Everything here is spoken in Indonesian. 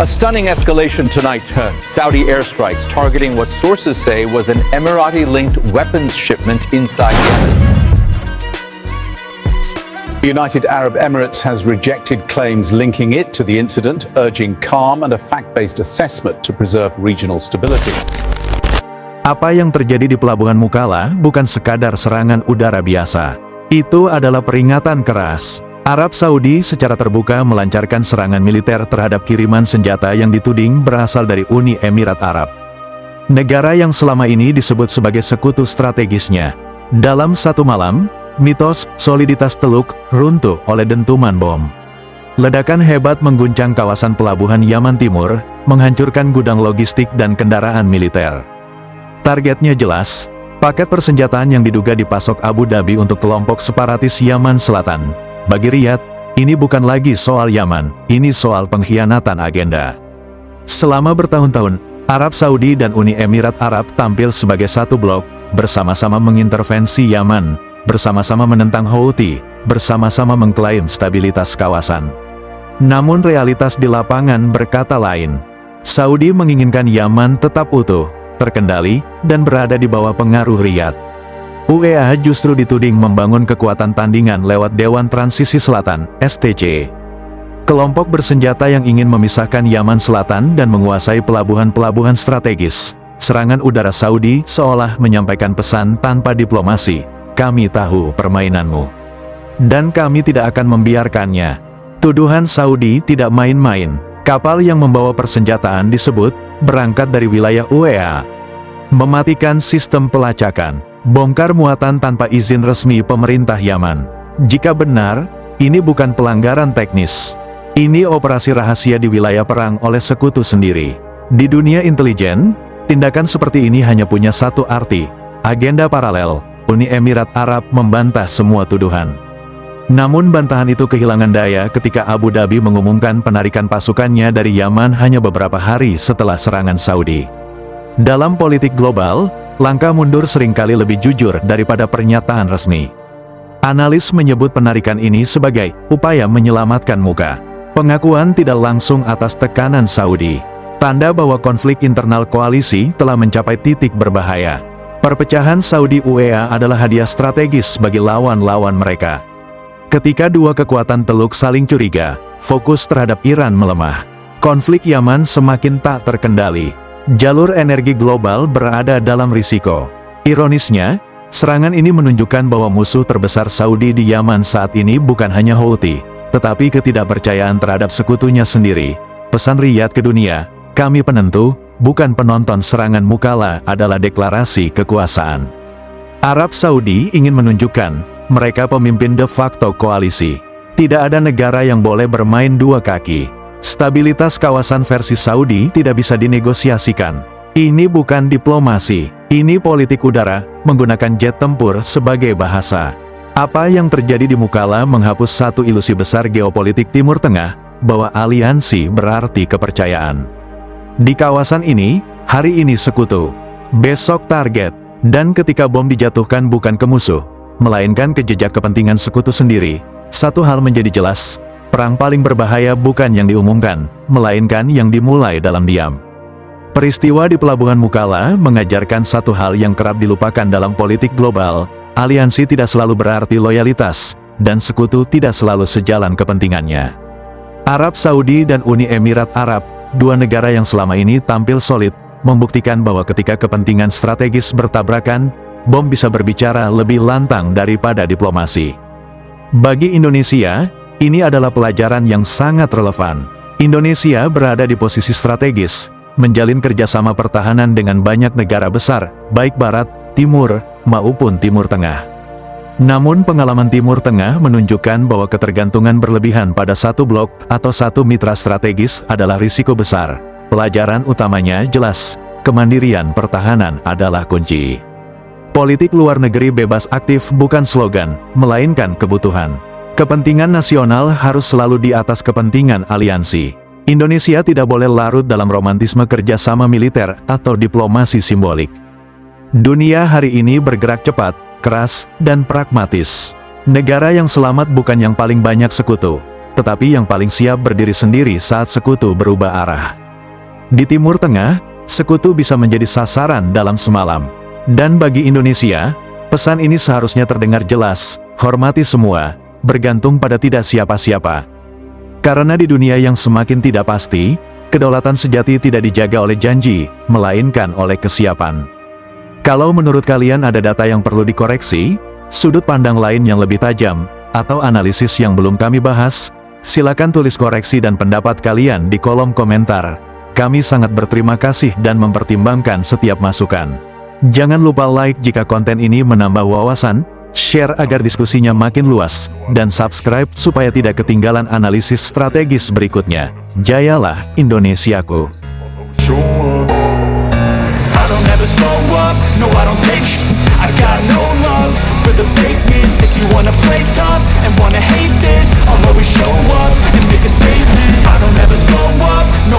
A stunning escalation tonight. Saudi airstrikes targeting what sources say was an Emirati-linked weapons shipment inside Yemen. The United Arab Emirates has rejected claims linking it to the incident, urging calm and a fact-based assessment to preserve regional stability. Apa yang terjadi di Pelabuhan Mukalla bukan sekadar serangan udara biasa. Itu adalah peringatan keras. Arab Saudi secara terbuka melancarkan serangan militer terhadap kiriman senjata yang dituding berasal dari Uni Emirat Arab. Negara yang selama ini disebut sebagai sekutu strategisnya. Dalam satu malam, mitos soliditas Teluk runtuh oleh dentuman bom. Ledakan hebat mengguncang kawasan pelabuhan Yaman Timur, menghancurkan gudang logistik dan kendaraan militer. Targetnya jelas, paket persenjataan yang diduga dipasok Abu Dhabi untuk kelompok separatis Yaman Selatan. Bagi Riyadh, ini bukan lagi soal Yaman, ini soal pengkhianatan agenda. Selama bertahun-tahun, Arab Saudi dan Uni Emirat Arab tampil sebagai satu blok, bersama-sama mengintervensi Yaman, bersama-sama menentang Houthi, bersama-sama mengklaim stabilitas kawasan. Namun realitas di lapangan berkata lain. Saudi menginginkan Yaman tetap utuh, terkendali, dan berada di bawah pengaruh Riyadh. UEA justru dituding membangun kekuatan tandingan lewat Dewan Transisi Selatan, STC. Kelompok bersenjata yang ingin memisahkan Yaman Selatan dan menguasai pelabuhan-pelabuhan strategis. Serangan udara Saudi seolah menyampaikan pesan tanpa diplomasi. Kami tahu permainanmu. Dan kami tidak akan membiarkannya. Tuduhan Saudi tidak main-main. Kapal yang membawa persenjataan disebut berangkat dari wilayah UEA. Mematikan sistem pelacakan. Bongkar muatan tanpa izin resmi pemerintah Yaman. Jika benar, ini bukan pelanggaran teknis. Ini operasi rahasia di wilayah perang oleh sekutu sendiri. Di dunia intelijen, tindakan seperti ini hanya punya satu arti. Agenda paralel. Uni Emirat Arab membantah semua tuduhan. Namun bantahan itu kehilangan daya ketika Abu Dhabi mengumumkan penarikan pasukannya dari Yaman hanya beberapa hari setelah serangan Saudi. Dalam politik global, langkah mundur seringkali lebih jujur daripada pernyataan resmi. Analis menyebut penarikan ini sebagai upaya menyelamatkan muka. Pengakuan tidak langsung atas tekanan Saudi. Tanda bahwa konflik internal koalisi telah mencapai titik berbahaya. Perpecahan Saudi UEA adalah hadiah strategis bagi lawan-lawan mereka. Ketika dua kekuatan Teluk saling curiga, fokus terhadap Iran melemah. Konflik Yaman semakin tak terkendali. Jalur energi global berada dalam risiko. Ironisnya, serangan ini menunjukkan bahwa musuh terbesar Saudi di Yaman saat ini bukan hanya Houthi, tetapi ketidakpercayaan terhadap sekutunya sendiri. Pesan Riyadh ke dunia, kami penentu, bukan penonton serangan Mukalla adalah deklarasi kekuasaan. Arab Saudi ingin menunjukkan, mereka pemimpin de facto koalisi. Tidak ada negara yang boleh bermain dua kaki. Stabilitas kawasan versi Saudi tidak bisa dinegosiasikan. Ini bukan diplomasi, ini politik udara, menggunakan jet tempur sebagai bahasa. Apa yang terjadi di Mukalla menghapus satu ilusi besar geopolitik Timur Tengah, bahwa aliansi berarti kepercayaan. Di kawasan ini, hari ini sekutu, besok target, dan ketika bom dijatuhkan bukan ke musuh, melainkan ke jejak kepentingan sekutu sendiri, satu hal menjadi jelas. Perang paling berbahaya bukan yang diumumkan, melainkan yang dimulai dalam diam. Peristiwa di Pelabuhan Mukalla mengajarkan satu hal yang kerap dilupakan dalam politik global, aliansi tidak selalu berarti loyalitas, dan sekutu tidak selalu sejalan kepentingannya. Arab Saudi dan Uni Emirat Arab, dua negara yang selama ini tampil solid, membuktikan bahwa ketika kepentingan strategis bertabrakan, bom bisa berbicara lebih lantang daripada diplomasi. Bagi Indonesia, ini adalah pelajaran yang sangat relevan. Indonesia berada di posisi strategis, menjalin kerjasama pertahanan dengan banyak negara besar, baik Barat, Timur, maupun Timur Tengah. Namun pengalaman Timur Tengah menunjukkan bahwa ketergantungan berlebihan pada satu blok atau satu mitra strategis adalah risiko besar. Pelajaran utamanya jelas, kemandirian pertahanan adalah kunci. Politik luar negeri bebas aktif bukan slogan, melainkan kebutuhan. Kepentingan nasional harus selalu di atas kepentingan aliansi. Indonesia tidak boleh larut dalam romantisme kerjasama militer atau diplomasi simbolik. Dunia hari ini bergerak cepat, keras, dan pragmatis. Negara yang selamat bukan yang paling banyak sekutu, tetapi yang paling siap berdiri sendiri saat sekutu berubah arah. Di Timur Tengah, sekutu bisa menjadi sasaran dalam semalam. Dan bagi Indonesia, pesan ini seharusnya terdengar jelas, hormati semua, bergantung pada tidak siapa-siapa. Karena di dunia yang semakin tidak pasti, kedaulatan sejati tidak dijaga oleh janji, melainkan oleh kesiapan. Kalau menurut kalian ada data yang perlu dikoreksi, sudut pandang lain yang lebih tajam, atau analisis yang belum kami bahas, silakan tulis koreksi dan pendapat kalian di kolom komentar. Kami sangat berterima kasih dan mempertimbangkan setiap masukan. Jangan lupa like jika konten ini menambah wawasan, share agar diskusinya makin luas, dan subscribe supaya tidak ketinggalan analisis strategis berikutnya. Jayalah Indonesiaku! I don't ever slow up, no I don't take sh**. I got no love for the fakeness. If you wanna play tough and wanna hate this, I'll always show up and make a statement. I don't ever slow up, no